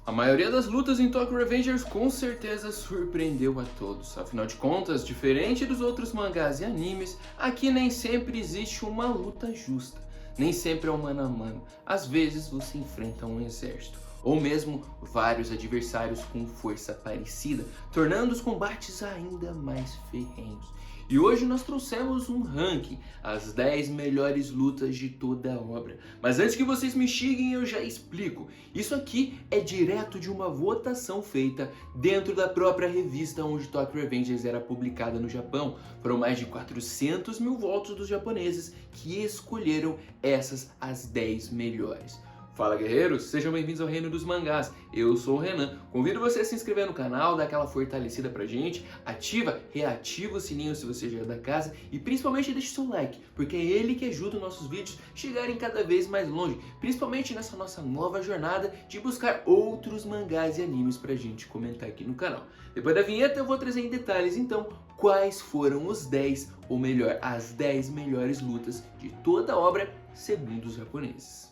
A maioria das lutas em Tokyo Revengers com certeza surpreendeu a todos. Afinal de contas, diferente dos outros mangás e animes, aqui nem sempre existe uma luta justa. Nem sempre é um mano a mano. Às vezes você enfrenta um exército, ou mesmo vários adversários com força parecida, tornando os combates ainda mais ferrenhos. E hoje nós trouxemos um ranking, as 10 melhores lutas de toda a obra. Mas antes que vocês me xinguem, eu já explico. Isso aqui é direto de uma votação feita dentro da própria revista onde Tokyo Revengers era publicada no Japão. Foram mais de 400 mil votos dos japoneses que escolheram essas as 10 melhores. Fala guerreiros, sejam bem-vindos ao Reino dos Mangás, eu sou o Renan, convido você a se inscrever no canal, dar aquela fortalecida pra gente, reativa o sininho se você já é da casa e principalmente deixe seu like, porque é ele que ajuda os nossos vídeos a chegarem cada vez mais longe, principalmente nessa nossa nova jornada de buscar outros mangás e animes pra gente comentar aqui no canal. Depois da vinheta eu vou trazer em detalhes então quais foram os 10, ou melhor, as 10 melhores lutas de toda a obra segundo os japoneses.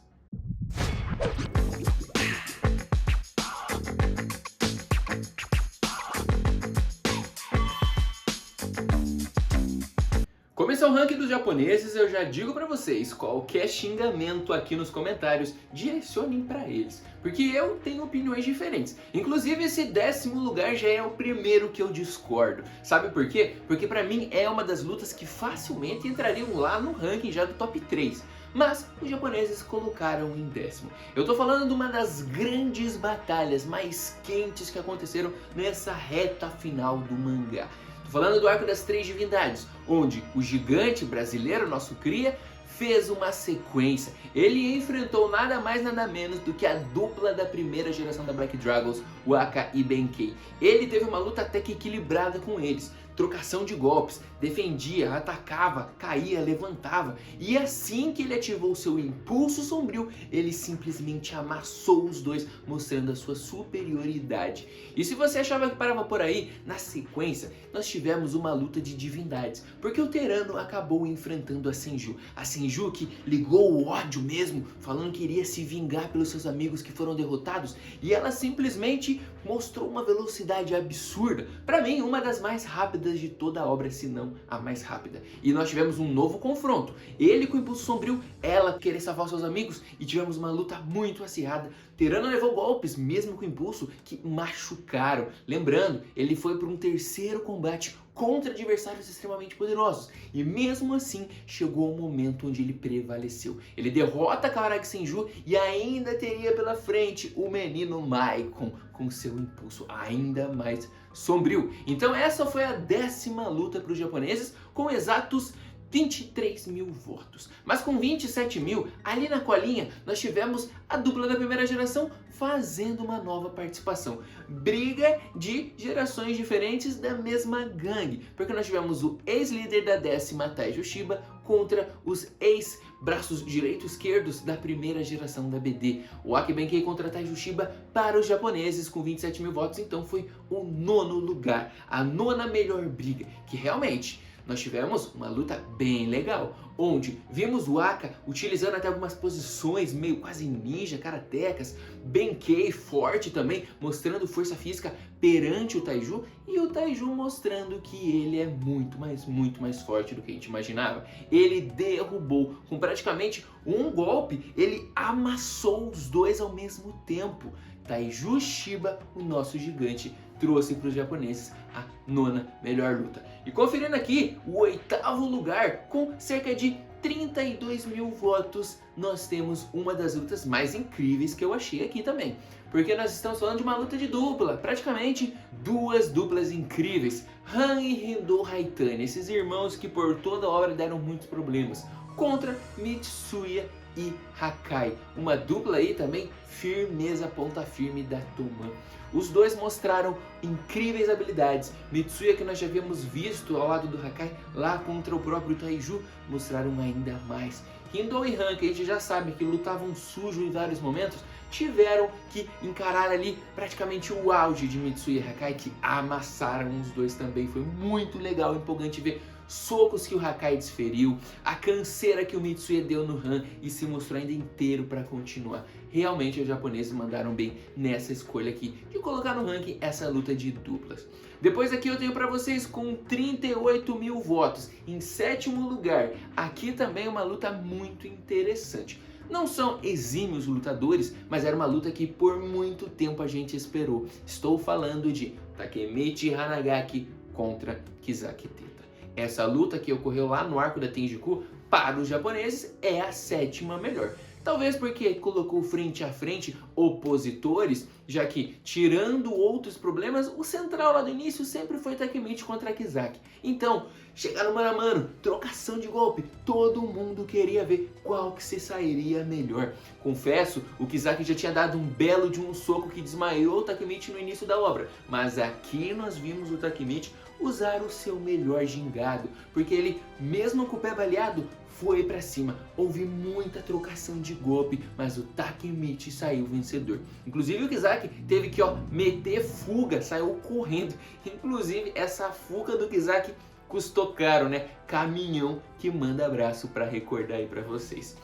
Começar o ranking dos japoneses, eu já digo pra vocês, qualquer xingamento aqui nos comentários, direcionem pra eles, porque eu tenho opiniões diferentes. Inclusive esse 10º lugar já é o primeiro que eu discordo. Sabe por quê? Porque pra mim é uma das lutas que facilmente entrariam lá no ranking já do top 3. Mas os japoneses colocaram em 10º. Eu tô falando de uma das grandes batalhas mais quentes que aconteceram nessa reta final do mangá. Tô falando do Arco das Três Divindades, onde o gigante brasileiro, nosso cria, fez uma sequência. Ele enfrentou nada mais nada menos do que a dupla da primeira geração da Black Dragons, o Aka e Benkei. Ele teve uma luta até que equilibrada com eles. Trocação de golpes, defendia, atacava, caía, levantava. E assim que ele ativou seu impulso sombrio, ele simplesmente amassou os dois, mostrando a sua superioridade. E se você achava que parava por aí, na sequência nós tivemos uma luta de divindades, porque o Terano acabou enfrentando a Senju. A Senju que ligou o ódio mesmo, falando que iria se vingar pelos seus amigos que foram derrotados, e ela simplesmente mostrou uma velocidade absurda. Para mim, uma das mais rápidas de toda a obra, se não a mais rápida. E nós tivemos um novo confronto, ele com o impulso sombrio, ela querer salvar seus amigos, e tivemos uma luta muito acirrada. Terano levou golpes, mesmo com impulso, que machucaram. Lembrando, ele foi para um terceiro combate contra adversários extremamente poderosos, e mesmo assim chegou o momento onde ele prevaleceu. Ele derrota Kawaragi Senju e ainda teria pela frente o menino Maikon com seu impulso ainda mais sombrio. Então essa foi a 10ª luta para os japoneses, com exatos 23 mil votos. Mas com 27 mil, ali na colinha, nós tivemos a dupla da primeira geração fazendo uma nova participação. Briga de gerações diferentes da mesma gangue, porque nós tivemos o ex-líder da 10ª, Taiju Shiba, contra os ex-braços direito e esquerdos da primeira geração da BD. O Aki Benkei contra Taiju Shiba para os japoneses com 27 mil votos, então foi o 9º lugar, a 9ª melhor briga, que realmente nós tivemos uma luta bem legal, onde vimos o Aka utilizando até algumas posições meio quase ninja, karatecas, Benkei forte também, mostrando força física perante o Taiju, e o Taiju mostrando que ele é muito mais forte do que a gente imaginava. Ele derrubou com praticamente um golpe, ele amassou os dois ao mesmo tempo. Taiju Shiba, o nosso gigante, trouxe para os japoneses a 9ª melhor luta. E conferindo aqui o 8º lugar, com cerca de 32 mil votos, nós temos uma das lutas mais incríveis que eu achei aqui também. Porque nós estamos falando de uma luta de dupla, praticamente duas duplas incríveis. Han e Rendo Haitani, esses irmãos que por toda a obra deram muitos problemas, contra Mitsuya e Hakai, uma dupla aí também firmeza, ponta firme da Toman. Os dois mostraram incríveis habilidades. Mitsuya, que nós já havíamos visto ao lado do Hakai lá contra o próprio Taiju, mostraram ainda mais. Rendo e Han, que a gente já sabe que lutavam sujo em vários momentos, tiveram que encarar ali praticamente o auge de Mitsuya e Hakai, que amassaram os dois também. Foi muito legal, empolgante ver socos que o Hakai desferiu, a canseira que o Mitsuya deu no Han e se mostrou ainda inteiro para continuar. Realmente os japoneses mandaram bem nessa escolha aqui de colocar no ranking essa luta de duplas. Depois aqui eu tenho para vocês com 38 mil votos em sétimo lugar. Aqui também é uma luta muito interessante. Não são exímios lutadores, mas era uma luta que por muito tempo a gente esperou. Estou falando de Takemichi Hanagaki contra Kizaki Teta. Essa luta que ocorreu lá no arco da Tenjiku, para os japoneses, é a sétima melhor. Talvez porque colocou frente a frente opositores, já que, tirando outros problemas, o central lá do início sempre foi Takemichi contra Kizaki. Então, chegar no mano a mano, trocação de golpe, todo mundo queria ver qual que se sairia melhor. Confesso, o Kizaki já tinha dado um belo de um soco que desmaiou o Takemichi no início da obra, mas aqui nós vimos o Takemichi usar o seu melhor gingado, porque ele, mesmo com o pé baleado, foi pra cima. Houve muita trocação de golpe, mas o Takemichi saiu vencedor. Inclusive o Kizaki teve que meter fuga, saiu correndo. Inclusive essa fuga do Kizaki custou caro, né? Caminhão que manda abraço pra recordar aí pra vocês.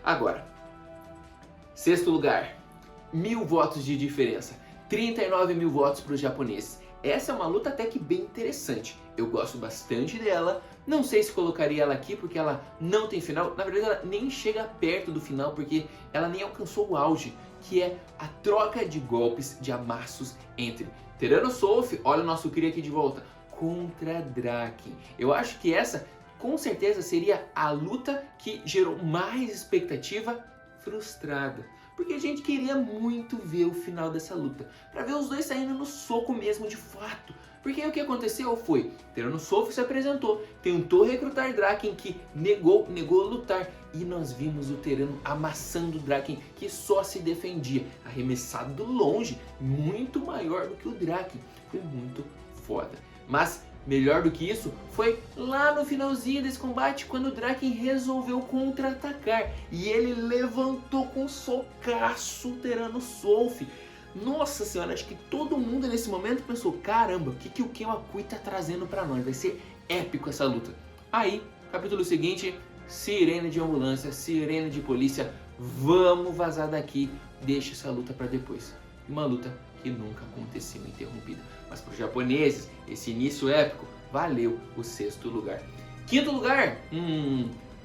Agora, sexto lugar, 1000 votos de diferença, 39 mil votos para os japoneses. Essa é uma luta até que bem interessante. Eu gosto bastante dela. Não sei se colocaria ela aqui porque ela não tem final. Na verdade ela nem chega perto do final porque ela nem alcançou o auge, que é a troca de golpes, de amassos entre Tyrannosaurus, olha o nosso cria aqui de volta, contra Draken. Eu acho que essa com certeza seria a luta que gerou mais expectativa frustrada. Porque a gente queria muito ver o final dessa luta, para ver os dois saindo no soco mesmo de fato. Porque o que aconteceu foi, Tyrannosaurus se apresentou, tentou recrutar Draken, que negou lutar, e nós vimos o Tyranno amassando o Draken, que só se defendia, arremessado longe, muito maior do que o Draken. Foi muito foda. Mas melhor do que isso foi lá no finalzinho desse combate, quando o Draken resolveu contra-atacar e ele levantou com um socaço o Tyrannosaurus. Nossa senhora, acho que todo mundo nesse momento pensou, caramba, o que o Kenwaku tá trazendo pra nós? Vai ser épico essa luta. Aí, capítulo seguinte, sirene de ambulância, sirene de polícia, vamos vazar daqui, deixa essa luta pra depois. Uma luta que nunca aconteceu interrompida. Mas para os japoneses, esse início épico valeu o sexto lugar. Quinto lugar,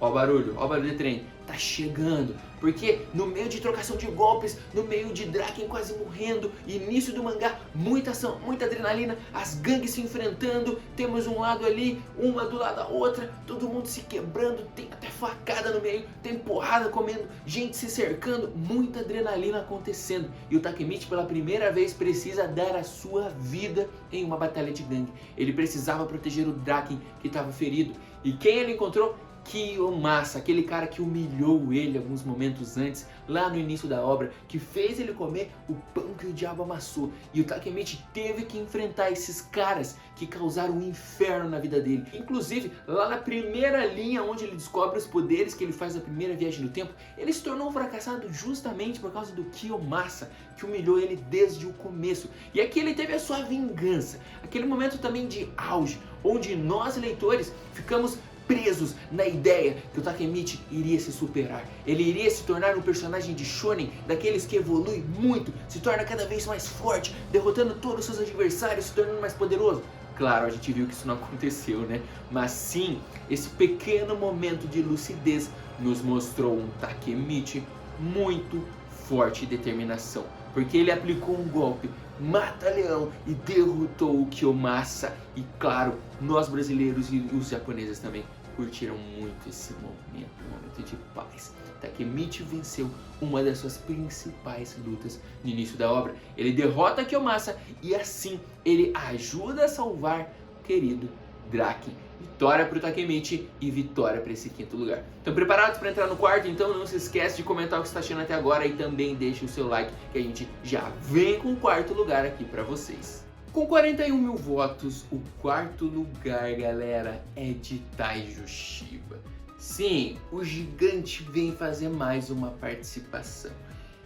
ó o barulho de trem, tá chegando. Porque no meio de trocação de golpes, no meio de Draken quase morrendo, início do mangá, muita ação, muita adrenalina, as gangues se enfrentando, temos um lado ali, uma do lado da outra, todo mundo se quebrando, tem até facada no meio, tem porrada comendo, gente se cercando, muita adrenalina acontecendo. E o Takemichi pela primeira vez precisa dar a sua vida em uma batalha de gangue. Ele precisava proteger o Draken que estava ferido. E quem ele encontrou? Kiyomasa, aquele cara que humilhou ele alguns momentos antes, lá no início da obra, que fez ele comer o pão que o diabo amassou. E o Takemichi teve que enfrentar esses caras que causaram um inferno na vida dele. Inclusive, lá na primeira linha onde ele descobre os poderes que ele faz na primeira viagem no tempo, ele se tornou um fracassado justamente por causa do Kiyomasa, que humilhou ele desde o começo. E aqui ele teve a sua vingança, aquele momento também de auge, onde nós leitores ficamos presos na ideia que o Takemichi iria se superar. Ele iria se tornar um personagem de shonen, daqueles que evolui muito, se torna cada vez mais forte, derrotando todos os seus adversários, se tornando mais poderoso. Claro, a gente viu que isso não aconteceu, né? Mas sim, esse pequeno momento de lucidez nos mostrou um Takemichi muito forte e determinação, porque ele aplicou um golpe mata-leão e derrotou o Kiyomasa. E claro, nós brasileiros e os japoneses também curtiram muito esse momento, um momento de paz. Takemichi venceu uma das suas principais lutas no início da obra. Ele derrota Kiyomasa e assim ele ajuda a salvar o querido Draken. Vitória para o Takemichi e vitória para esse quinto lugar. Estão preparados para entrar no quarto? Então não se esquece de comentar o que você está achando até agora e também deixe o seu like, que a gente já vem com o quarto lugar aqui para vocês. Com 41 mil votos, o quarto lugar, galera, é de Taiju Shiba. Sim, o gigante vem fazer mais uma participação.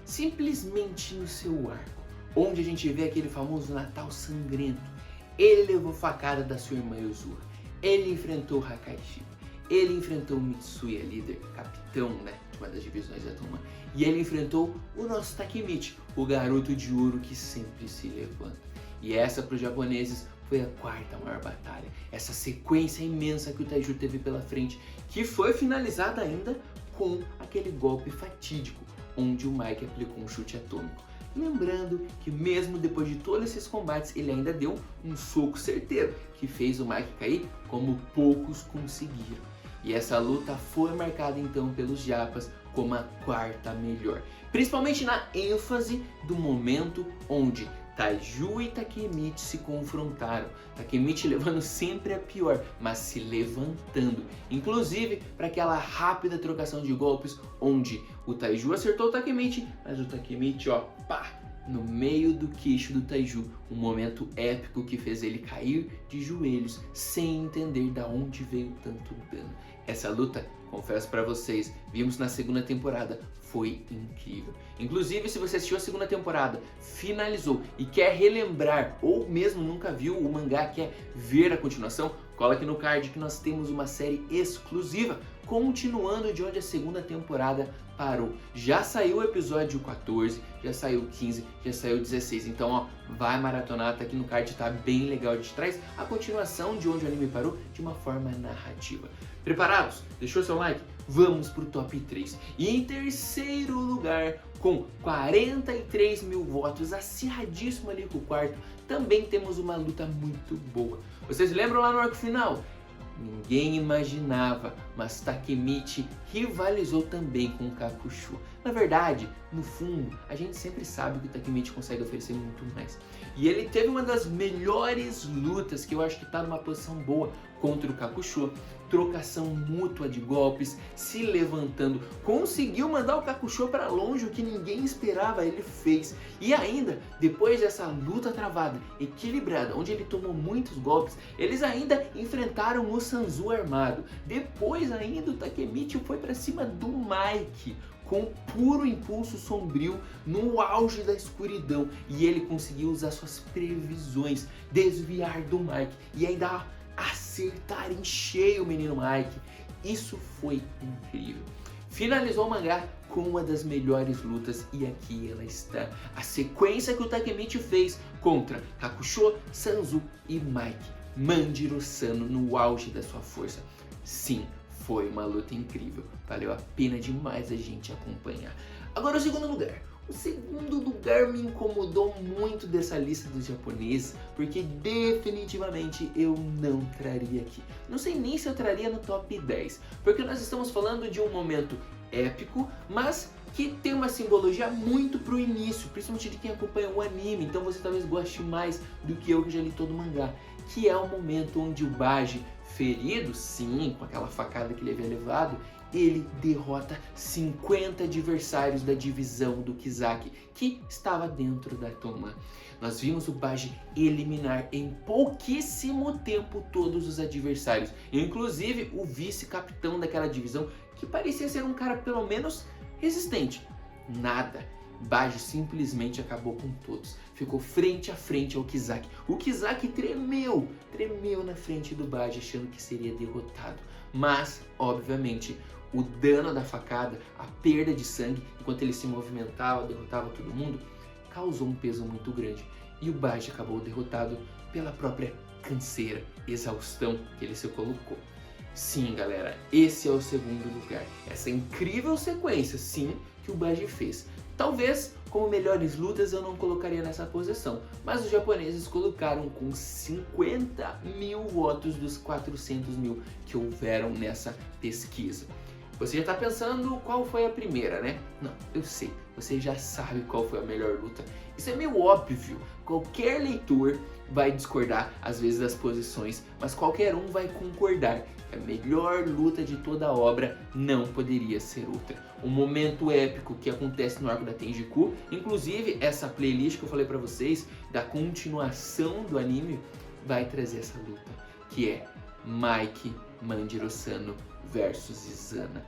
Simplesmente no seu arco, onde a gente vê aquele famoso Natal sangrento. Ele levou facada da sua irmã Yuzuru. Ele enfrentou Hakaishi, ele enfrentou Mitsuya, líder, capitão, né, de uma das divisões da Toma, e ele enfrentou o nosso Takemichi, o garoto de ouro que sempre se levanta. E essa para os japoneses foi a quarta maior batalha, essa sequência imensa que o Taiju teve pela frente, que foi finalizada ainda com aquele golpe fatídico, onde o Mike aplicou um chute atômico. Lembrando que mesmo depois de todos esses combates, ele ainda deu um soco certeiro, que fez o Mike cair como poucos conseguiram. E essa luta foi marcada então pelos japas como a quarta melhor, principalmente na ênfase do momento onde Taiju e Takemichi se confrontaram, Takemichi levando sempre a pior, mas se levantando, inclusive para aquela rápida trocação de golpes, onde o Taiju acertou o Takemichi, mas o Takemichi, ó, pá, no meio do queixo do Taiju, um momento épico que fez ele cair de joelhos, sem entender de onde veio tanto dano. Essa luta, confesso para vocês, vimos na segunda temporada, foi incrível. Inclusive, se você assistiu a segunda temporada, finalizou e quer relembrar, ou mesmo nunca viu o mangá, quer ver a continuação, cola aqui no card que nós temos uma série exclusiva, continuando de onde a segunda temporada parou. Já saiu o episódio 14, já saiu o 15, já saiu o 16, então ó, vai maratonar, tá aqui no card, tá bem legal, a gente traz a continuação de onde o anime parou de uma forma narrativa. Preparados? Deixou seu like? Vamos pro top 3. E em terceiro lugar, com 43 mil votos, acirradíssimo ali com o quarto, também temos uma luta muito boa. Vocês lembram lá no arco final? Ninguém imaginava, mas Takemichi rivalizou também com o Kakusho. Na verdade, no fundo, a gente sempre sabe que o Takemichi consegue oferecer muito mais. E ele teve uma das melhores lutas, que eu acho que está numa posição boa, contra o Kakusho. Trocação mútua de golpes, se levantando, conseguiu mandar o Kakusho para longe, o que ninguém esperava, ele fez. E ainda, depois dessa luta travada, equilibrada, onde ele tomou muitos golpes, eles ainda enfrentaram o Sanzu armado. Depois ainda o Takemichi foi para cima do Mike, com puro impulso sombrio, no auge da escuridão. E ele conseguiu usar suas previsões, desviar do Mike e ainda acertar em cheio o menino Mike. Isso foi incrível. Finalizou o mangá com uma das melhores lutas e aqui ela está. A sequência que o Takemichi fez contra Kakusho, Sanzu e Mike. Manjiro Sano no auge da sua força. Sim, foi uma luta incrível. Valeu a pena demais a gente acompanhar. Agora o segundo lugar. O segundo lugar me incomodou muito dessa lista dos japoneses, porque definitivamente eu não traria aqui. Não sei nem se eu traria no top 10, porque nós estamos falando de um momento épico, mas que tem uma simbologia muito pro início, principalmente de quem acompanha o anime, então você talvez goste mais do que eu que já li todo o mangá, que é o momento onde o Baji, ferido, sim, com aquela facada que ele havia levado, ele derrota 50 adversários da divisão do Kizaki, que estava dentro da Toma. Nós vimos o Baji eliminar em pouquíssimo tempo todos os adversários, inclusive o vice-capitão daquela divisão, que parecia ser um cara pelo menos resistente. Nada. Baji simplesmente acabou com todos. Ficou frente a frente ao Kizaki. O Kizaki tremeu na frente do Baji, achando que seria derrotado. Mas, obviamente, o dano da facada, a perda de sangue, enquanto ele se movimentava, derrotava todo mundo, causou um peso muito grande. E o Baji acabou derrotado pela própria canseira, exaustão que ele se colocou. Sim, galera, esse é o segundo lugar. Essa incrível sequência, sim, que o Baji fez. Talvez, como melhores lutas, eu não colocaria nessa posição, mas os japoneses colocaram com 50 mil votos dos 400 mil que houveram nessa pesquisa. Você já está pensando qual foi a primeira, né? Não, eu sei, você já sabe qual foi a melhor luta. Isso é meio óbvio, qualquer leitor vai discordar às vezes das posições, mas qualquer um vai concordar que a melhor luta de toda a obra não poderia ser outra. Um momento épico que acontece no arco da Tenjiku, inclusive essa playlist que eu falei pra vocês, da continuação do anime, vai trazer essa luta, que é Mike Manjiro Sano versus Izana.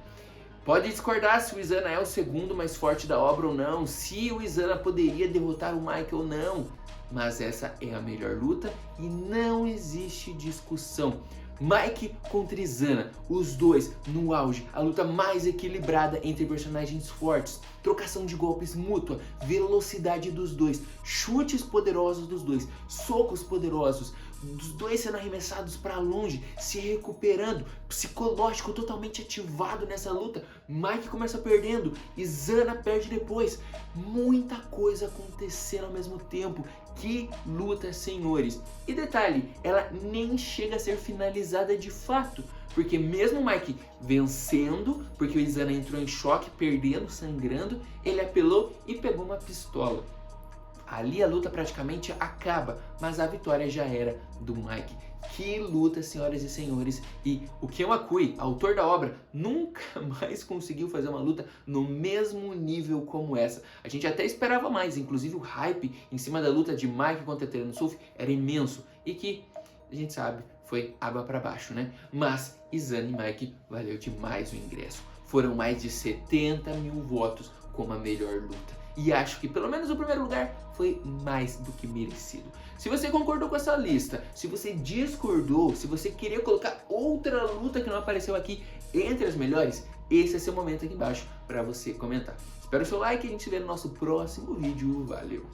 Pode discordar se o Izana é o segundo mais forte da obra ou não, se o Izana poderia derrotar o Mike ou não, mas essa é a melhor luta e não existe discussão. Mike contra Izana, os dois no auge, a luta mais equilibrada entre personagens fortes, trocação de golpes mútua, velocidade dos dois, chutes poderosos dos dois, socos poderosos, dos dois sendo arremessados para longe, se recuperando, psicológico totalmente ativado nessa luta. Mike começa perdendo, Izana perde depois. Muita coisa acontecendo ao mesmo tempo. Que luta, senhores! E detalhe, ela nem chega a ser finalizada de fato, porque mesmo o Mike vencendo, porque o Izana entrou em choque, perdendo, sangrando, ele apelou e pegou uma pistola. Ali a luta praticamente acaba, mas a vitória já era do Mike. Que luta, senhoras e senhores, e o Ken Wakui, autor da obra, nunca mais conseguiu fazer uma luta no mesmo nível como essa. A gente até esperava mais, inclusive o hype em cima da luta de Mike contra Teranosuf era imenso, e que, a gente sabe, foi água para baixo, né? Mas Izana e Mike valeu demais o ingresso. Foram mais de 70 mil votos como a melhor luta. E acho que pelo menos o primeiro lugar foi mais do que merecido. Se você concordou com essa lista, se você discordou, se você queria colocar outra luta que não apareceu aqui entre as melhores, esse é seu momento aqui embaixo para você comentar. Espero o seu like e a gente se vê no nosso próximo vídeo. Valeu!